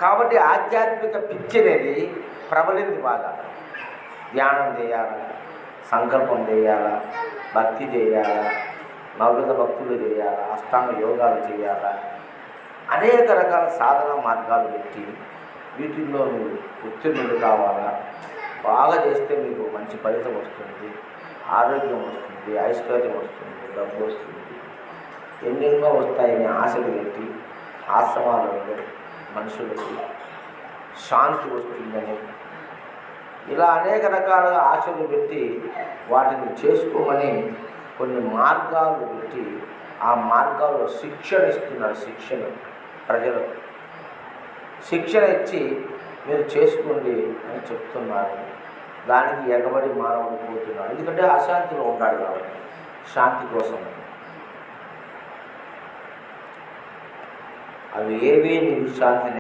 కాబట్టి ఆధ్యాత్మిక పిచ్చి అనేది ప్రబలింది బాగా. ధ్యానం చేయాలా, సంకల్పం చేయాలా, భక్తి చేయాలా, నవవిధ భక్తులు చేయాలా, అష్టాంగ యోగాలు చేయాలా, అనేక రకాల సాధన మార్గాలు పెట్టి వీటిల్లో మీరు ఉత్తీర్ణులు కావాలా. బాగా చేస్తే మీకు మంచి ఫలితం వస్తుంది, ఆరోగ్యం వస్తుంది, ఐశ్వర్యం వస్తుంది, డబ్బు వస్తుంది, ఎన్నెన్నో వస్తాయని ఆశలు పెట్టి ఆశ్రమాలలో మనుషులకి శాంతి వస్తుందని ఇలా అనేక రకాలుగా ఆశలు పెట్టి వాటిని చేసుకోమని కొన్ని మార్గాలు పెట్టి ఆ మార్గాల్లో శిక్షణ ఇస్తున్నారు. ప్రజలకు శిక్షణ ఇచ్చి మీరు చేసుకోండి అని చెప్తున్నారు. దానికి ఎగబడి మానవుడు పోతున్నాడు. ఎందుకంటే అశాంతిలో ఉంటాడు కాబట్టి శాంతి కోసం. అవి ఏవీ నీకు శాంతిని